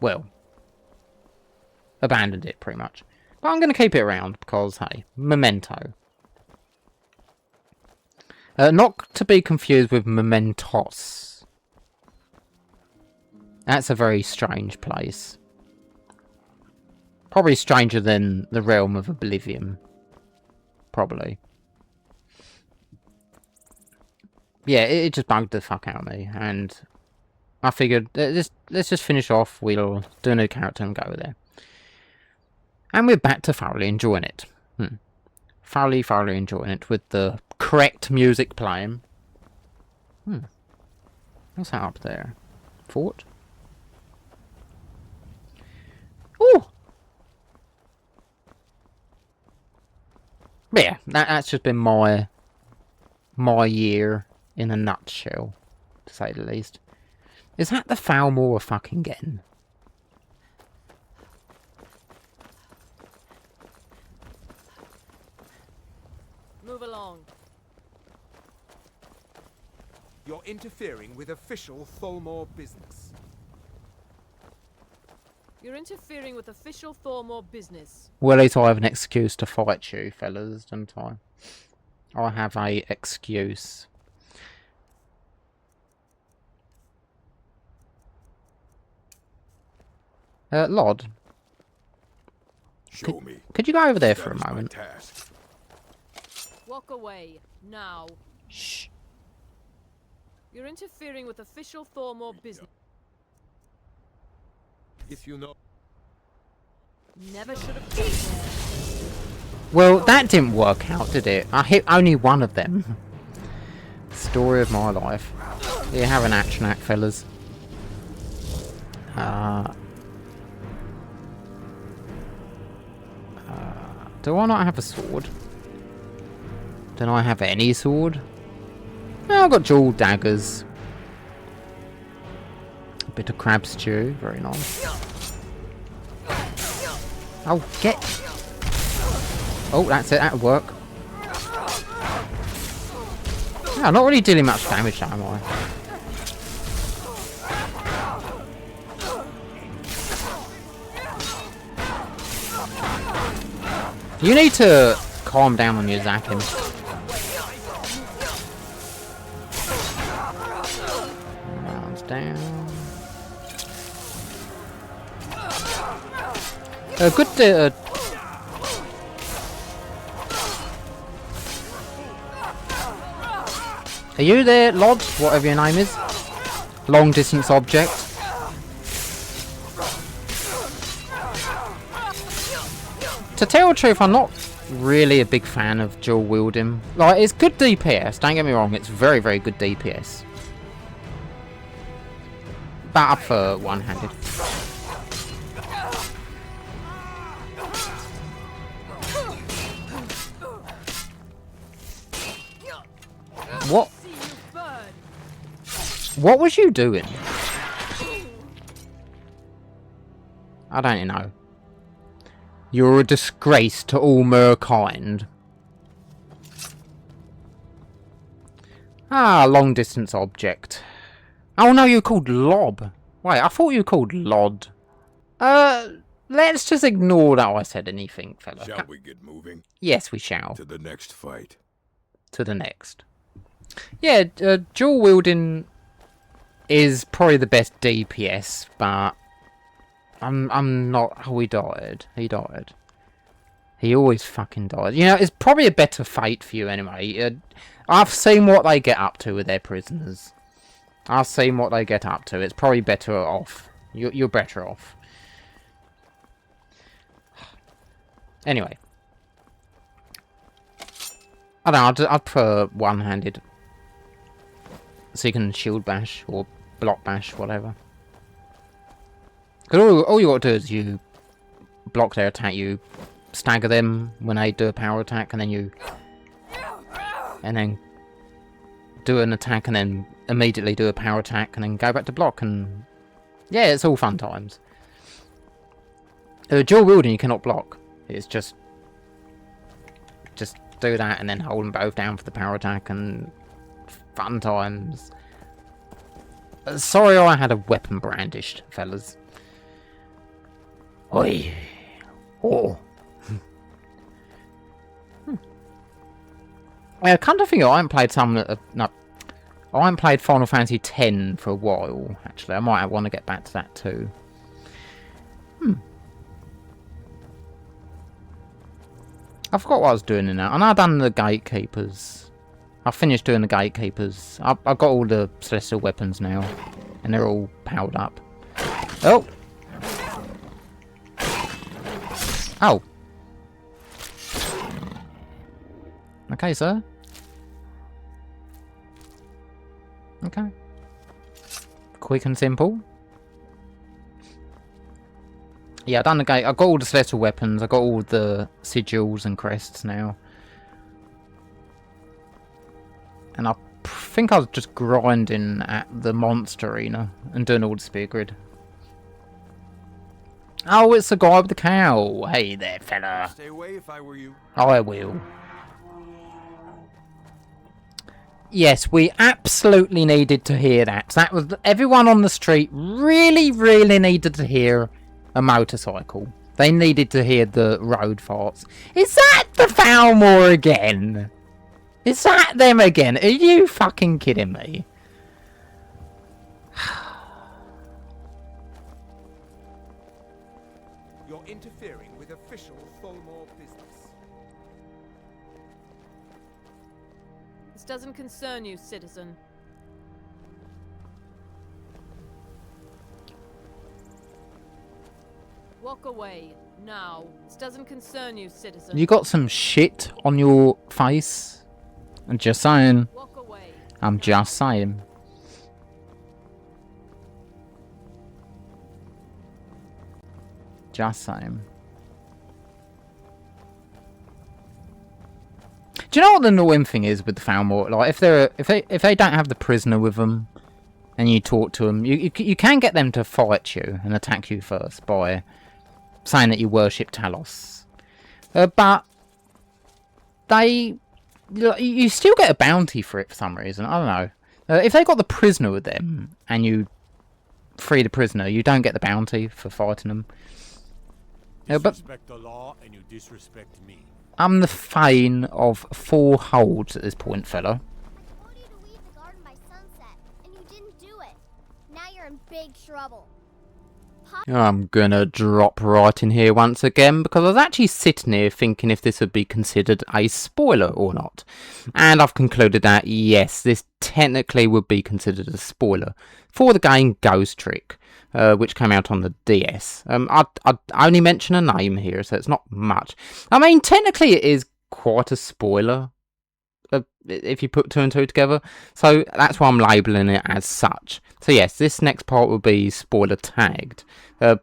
well, abandoned it pretty much. But I'm going to keep it around because, hey, Memento. Not to be confused with Mementos. That's a very strange place. Probably stranger than the Realm of Oblivion. Probably. Yeah, it just bugged the fuck out of me. And I figured, let's just finish off. We'll do a new character and go there. And we're back to thoroughly enjoying it. Thoroughly enjoying it with the correct music playing. What's that up there? Fort? Ooh! Yeah, that's just been my year in a nutshell, to say the least. Is that the Falmore we're fucking getting? Move along. You're interfering with official Tholmor business. You're interfering with official Tholmor business. Well, at least I have an excuse to fight you, fellas, don't I? I have a excuse. Lod, Show me. could you go over there for That a is my moment? task. Walk away, now. Shh. You're interfering with official Tholmor business. If you know. Never should have come there. Well, that didn't work out, did it? I hit only one of them. Story of my life. Here, have an action act, fellas. Do I not have a sword? Don't I have any sword? No, I've got dual daggers. A bit of crab stew, very nice. Oh, get... Oh, that's it, that'll work. Yeah, I'm not really dealing much damage, am I? You need to calm down on your zapping. Rounds down. Good. Are you there, Lod? Whatever your name is. Long distance object. To tell the truth, I'm not really a big fan of dual wielding. Like, it's good DPS, don't get me wrong, it's very, very good DPS. But up for one-handed. What? What was you doing? I don't know. You're a disgrace to all merkind. Ah, long distance object. Oh no, you're called Lob. Wait, I thought you were called Lod. Let's just ignore that I said anything, fella. Shall we get moving? Yes, we shall. To the next fight. To the next. Yeah, dual wielding is probably the best DPS, but I'm not. Oh, he died. He died. He always fucking died. You know, it's probably a better fate for you anyway. I've seen what they get up to with their prisoners. I've seen what they get up to. It's probably better off. You're better off. Anyway. I don't know, I'd prefer one-handed. So you can shield bash or block bash, whatever. Because all you got to do is you block their attack, you stagger them when they do a power attack, and then you... And then do an attack, and then immediately do a power attack, and then go back to block, and... Yeah, it's all fun times. Dual wielding you cannot block. It's just do that, and then hold them both down for the power attack, and... Fun times. Sorry I had a weapon brandished, fellas. Oi. Oh. I kind of think I haven't played some... no. I haven't played Final Fantasy X for a while, actually. I might want to get back to that too. I forgot what I was doing in that. I know I've done the Gatekeepers. I finished doing the Gatekeepers. I've got all the Celestial weapons now. And they're all powered up. Oh! Oh! Okay, sir. Okay. Quick and simple. Yeah, I've done the gate. I've got all the Celestial weapons. I've got all the sigils and crests now. And I think I was just grinding at the monster arena and doing all the spear grid. Oh, it's the guy with the cow. Hey there, fella. Stay away if I were you. I will. Yes, we absolutely needed to hear that. That was everyone on the street really needed to hear a motorcycle. They needed to hear the road farts. Is that the Falmore again? Is that them again? Are you fucking kidding me? You're interfering with official Tholmor business. This doesn't concern you, citizen. Walk away, now. This doesn't concern you, citizen. You got some shit on your face? I'm just saying. Walk away. I'm just saying. Just saying. Do you know what the annoying thing is with the Falmore? Like, if they don't have the prisoner with them, and you talk to them, you can get them to fight you and attack you first by saying that you worship Talos, but you still get a bounty for it for some reason. I don't know. If they got the prisoner with them and you free the prisoner, you don't get the bounty for fighting them. But Disrespect the law and you disrespect me. I'm the Thane of 4 holds at this point, fella. I told you to leave the garden by sunset, and you didn't do it. Now you're in big trouble. I'm gonna drop right in here once again, because I was actually sitting here thinking if this would be considered a spoiler or not. And I've concluded that, yes, this technically would be considered a spoiler for the game Ghost Trick, which came out on the DS. I'd only mention a name here, so it's not much. I mean, technically it is quite a spoiler, if you put 2 and 2 together, so that's why I'm labelling it as such. So yes, this next part will be spoiler tagged.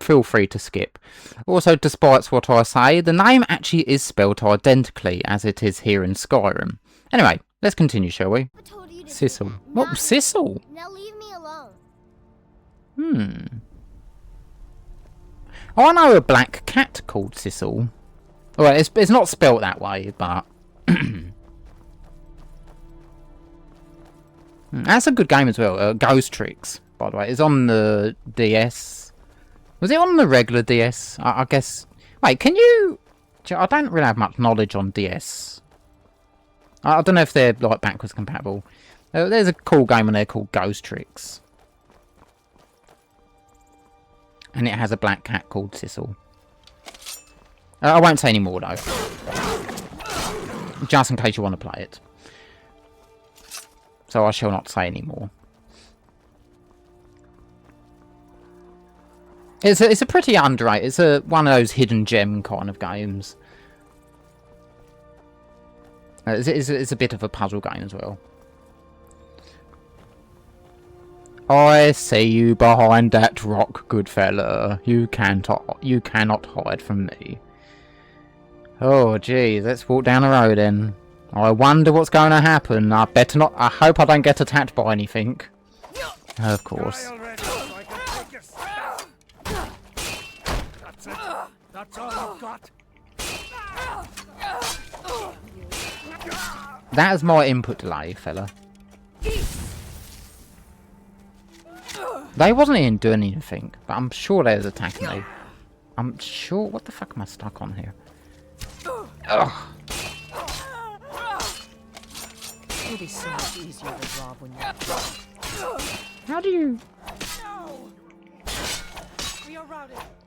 Feel free to skip. Also, despite what I say, the name actually is spelt identically as it is here in Skyrim. Anyway, let's continue, shall we? I told you to do Sissel. that. What? Not- Sissel? Now leave me alone. Oh, I know a black cat called Sissel. Well, it's not spelt that way, but... That's a good game as well. Ghost Tricks, by the way. It's on the DS. Was it on the regular DS? I guess... Wait, can you... I don't really have much knowledge on DS. I don't know if they're like backwards compatible. There's a cool game on there called Ghost Tricks. And it has a black cat called Sissel. I won't say any more though. Just in case you want to play it. So I shall not say any more. It's a pretty underrated. It's one of those hidden gem kind of games. It's a bit of a puzzle game as well. I see you behind that rock, good fella. You cannot hide from me. Oh, geez, let's walk down the road then. I wonder what's going to happen. I better not. I hope I don't get attacked by anything. Of course. That's it. That's all I've got. That is my input delay, fella. They wasn't even doing anything, but I'm sure they was attacking me. I'm sure. What the fuck am I stuck on here? Ugh. It'll be so much easier to rob when you're... How do you...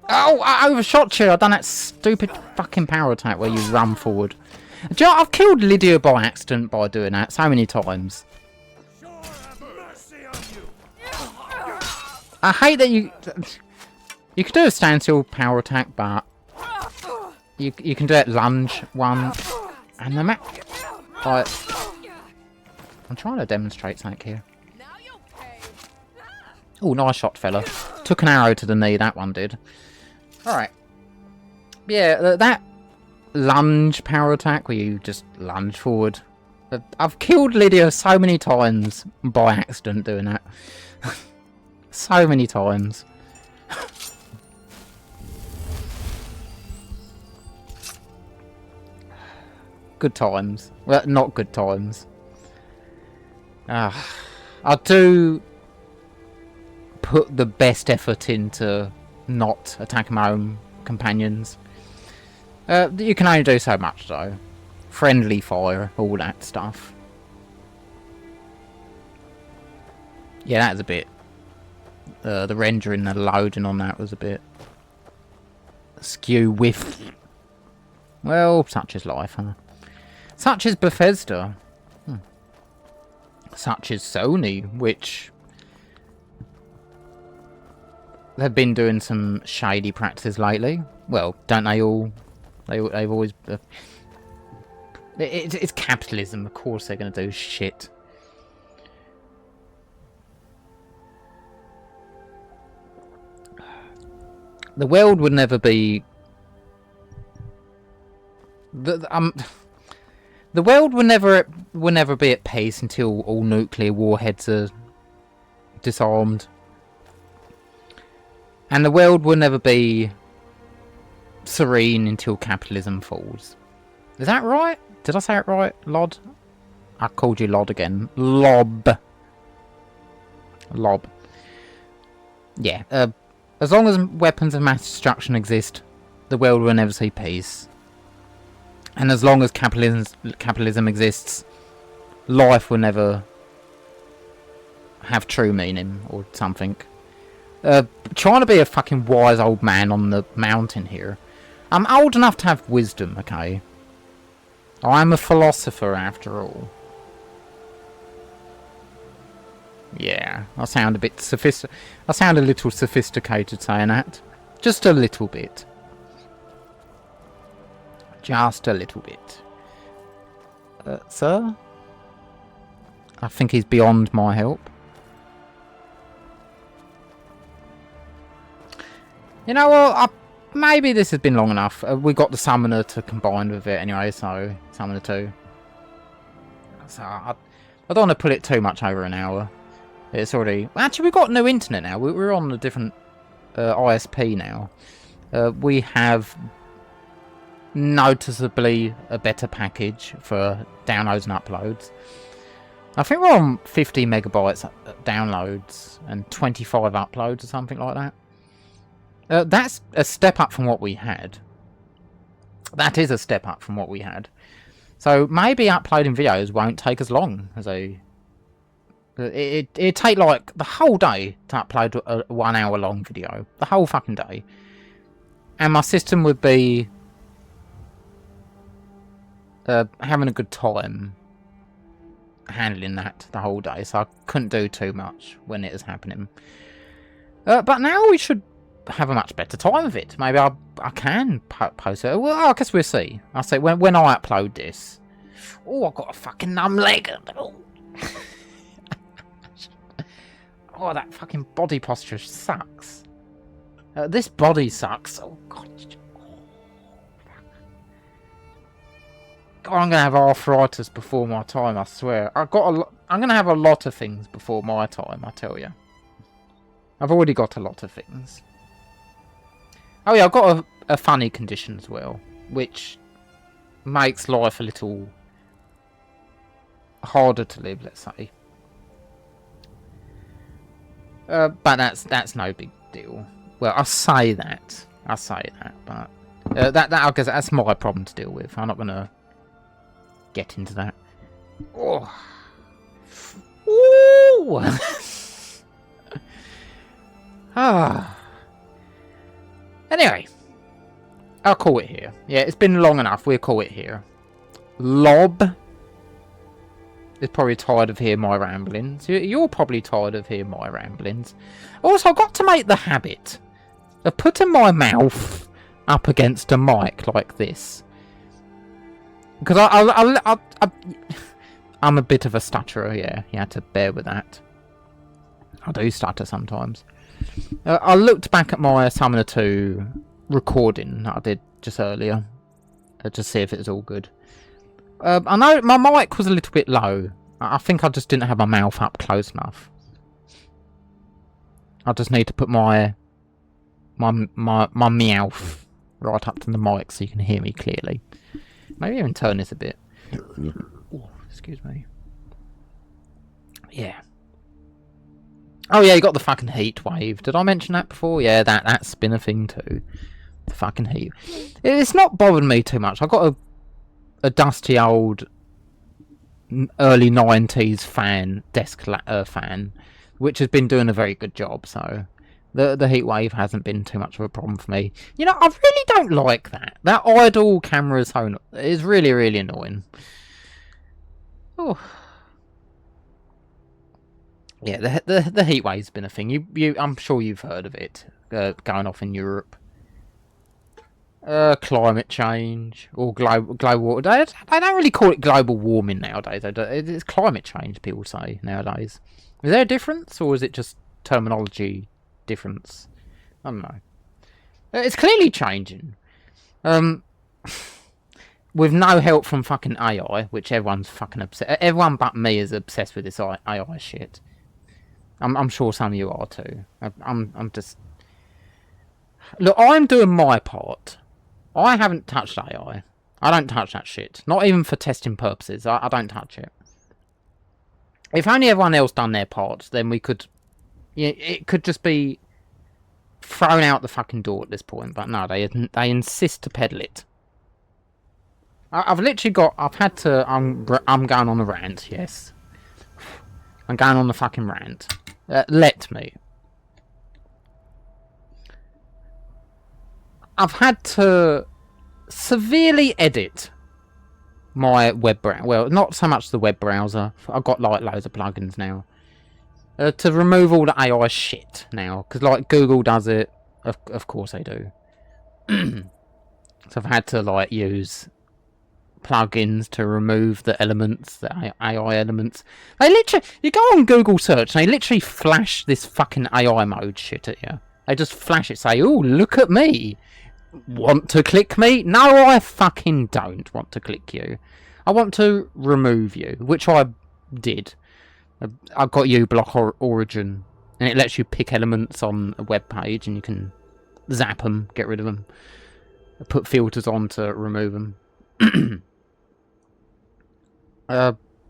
Oh, I overshot you. I done that stupid fucking power attack where you run forward. Do you know, I've killed Lydia by accident by doing that so many times. I hate that you could do a standstill power attack, but you can do that lunge one, and the map. Like, I'm trying to demonstrate something here. Oh, nice shot, fella. Took an arrow to the knee. That one did. All right. Yeah, that lunge power attack where you just lunge forward. I've killed Lydia so many times by accident doing that. So many times. Good times. Well, not good times. I do put the best effort into not attacking my own companions. You can only do so much though. Friendly fire, all that stuff. Yeah, that was a bit... the rendering, the loading on that was a bit skew with. Well, such is life, huh? Such is Bethesda. Such is Sony, which they've been doing some shady practices lately. Well, don't they all? They've always. It's capitalism, of course they're going to do shit. The world would never be... The world will never be at peace until all nuclear warheads are disarmed. And the world will never be serene until capitalism falls. Is that right? Did I say it right, Lod? I called you Lod again. Lob. Yeah, as long as weapons of mass destruction exist, the world will never see peace. And as long as capitalism exists, life will never have true meaning or something. Trying to be a fucking wise old man on the mountain here. I'm old enough to have wisdom, okay? I'm a philosopher after all. Yeah, I sound a bit I sound a little sophisticated saying that. Just a little bit. Just a little bit. Sir? I think he's beyond my help. You know what? Maybe this has been long enough. We got the summoner to combine with it anyway, so summoner 2. So I don't want to put it too much over an hour. It's already... Actually, we've got new internet now. We're on a different ISP now. We have noticeably a better package for downloads and uploads. I think we're on 50 megabytes downloads and 25 uploads or something like that. That's a step up from what we had. That is a step up from what we had. So maybe uploading videos won't take as long as a... It'd take like the whole day to upload a 1 hour long video. The whole fucking day. And my system would be... having a good time handling that the whole day. So I couldn't do too much when it was happening. But now we should have a much better time of it. Maybe I can post it. Well, I guess we'll see. I'll say when I upload this. Oh, I've got a fucking numb leg. Oh. Oh, that fucking body posture sucks. This body sucks. Oh god. God, I'm gonna have arthritis before my time. I swear. I'm gonna have a lot of things before my time. I tell you. I've already got a lot of things. Oh yeah, I've got a funny condition as well, which makes life a little harder to live, let's say. But that's no big deal. Well, I say that, but that I guess that's my problem to deal with. I'm not gonna get into that. Oh. Ooh. Ah. Anyway, I'll call it here. Yeah, it's been long enough. We'll call it here. Lob is probably tired of hearing my ramblings. You're probably tired of hearing my ramblings. Also, I've got to make the habit of putting my mouth up against a mic like this. Because I'm a bit of a stutterer, yeah. You had to bear with that. I do stutter sometimes. I looked back at my Summoner 2 recording that I did just earlier. To see if it was all good. I know my mic was a little bit low. I think I just didn't have my mouth up close enough. I just need to put my meowth right up to the mic so you can hear me clearly. Maybe even turn this a bit. Oh, excuse me. Yeah. Oh yeah, you got the fucking heat wave. Did I mention that before? Yeah, that's been a thing too. The fucking heat. It's not bothered me too much. I've got a dusty old early 90s desk fan, which has been doing a very good job, so the heat wave hasn't been too much of a problem for me. You know, I really don't like that. That idle camera is really, really annoying. Oh. Yeah, the heat wave's been a thing. I'm sure you've heard of it going off in Europe. Climate change or global warming. They don't really call it global warming nowadays. It's climate change, people say nowadays. Is there a difference, or is it just terminology difference? I don't know. It's clearly changing. With no help from fucking AI, which everyone's fucking obsessed. Everyone but me is obsessed with this AI shit. I'm sure some of you are too. I'm just... Look, I'm doing my part. I haven't touched AI. I don't touch that shit. Not even for testing purposes. I don't touch it. If only everyone else done their part, then we could... Yeah, it could just be thrown out the fucking door at this point. But no, they insist to peddle it. I've literally got... I've had to... I'm going on a rant, yes. I'm going on the fucking rant. Let me. I've had to severely edit my web browser. Well, not so much the web browser. I've got like loads of plugins now. To remove all the AI shit now. Because like Google does it. Of course they do. So I've had to like use plugins to remove the elements, the AI elements. They literally, you go on Google search and they literally flash this fucking AI mode shit at you. They just flash it, say, "Oh, look at me. Want to click me?" No, I fucking don't want to click you. I want to remove you, which I did. I've got uBlock Origin, and it lets you pick elements on a web page, and you can zap them, get rid of them, put filters on to remove them.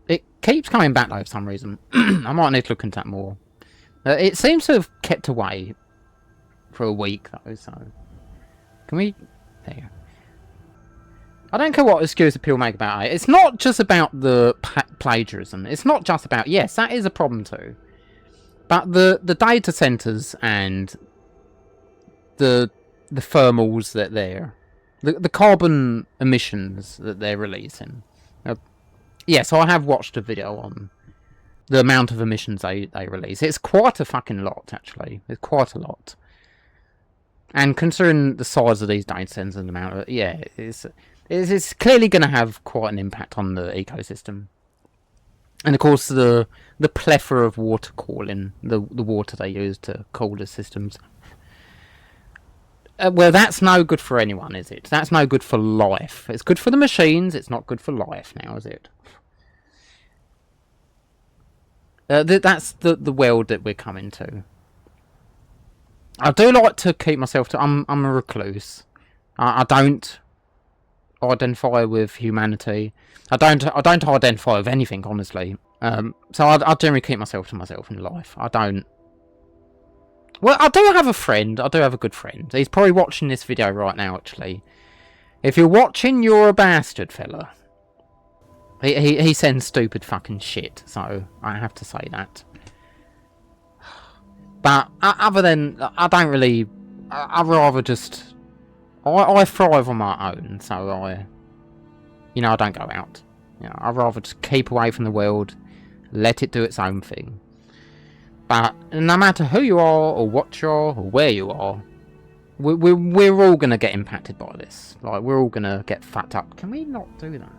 It keeps coming back though for some reason. I might need to look into that more. It seems to have kept away for a week though, so can we... There you go. I don't care what excuse people make about it. It's not just about the plagiarism. It's not just about... Yes, that is a problem too. But the data centers and the thermals that they're... The carbon emissions that they're releasing. Yeah, so I have watched a video on the amount of emissions they release. It's quite a fucking lot, actually. It's quite a lot. And considering the size of these data centers and the amount of, yeah, it's clearly going to have quite an impact on the ecosystem. And of course, the plethora of water cooling, the water they use to cool the systems. Well, that's no good for anyone, is it? That's no good for life. It's good for the machines. It's not good for life now, is it? That's the world that we're coming to. I do like to keep myself to. I'm a recluse. I don't identify with humanity. I don't identify with anything, honestly. So I generally keep myself to myself in life. I don't. Well, I do have a friend. I do have a good friend. He's probably watching this video right now, actually. If you're watching, you're a bastard, fella. He sends stupid fucking shit, so I have to say that. But other than, I don't really. I'd rather just. I thrive on my own, so I don't go out. I'd rather just keep away from the world, let it do its own thing. But no matter who you are, or what you are, or where you are, we're all gonna get impacted by this. Like, we're all gonna get fucked up. Can we not do that?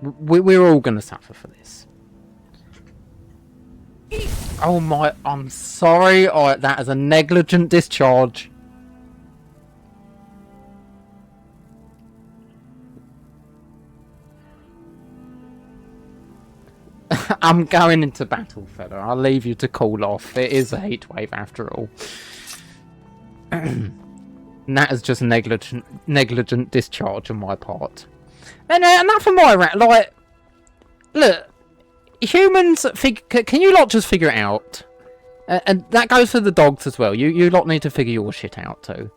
We're all gonna suffer for this. Oh my! I'm sorry. That is a negligent discharge. I'm going into battle, fella. I'll leave you to cool off. It is a heatwave after all. And that is just negligent discharge on my part. And enough of my rant. Like, look, humans. Can you lot just figure it out? And that goes for the dogs as well. You lot need to figure your shit out too.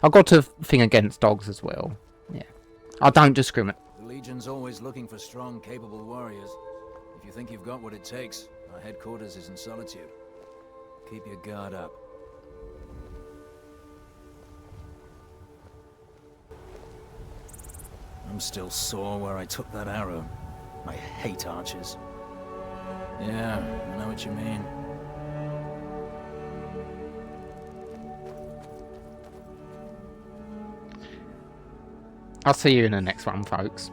I've got a thing against dogs as well. Yeah, I don't discriminate. The Legion's always looking for strong, capable warriors. If you think you've got what it takes, our headquarters is in Solitude. Keep your guard up. I'm still sore where I took that arrow. I hate archers. Yeah, I know what you mean. I'll see you in the next one, folks.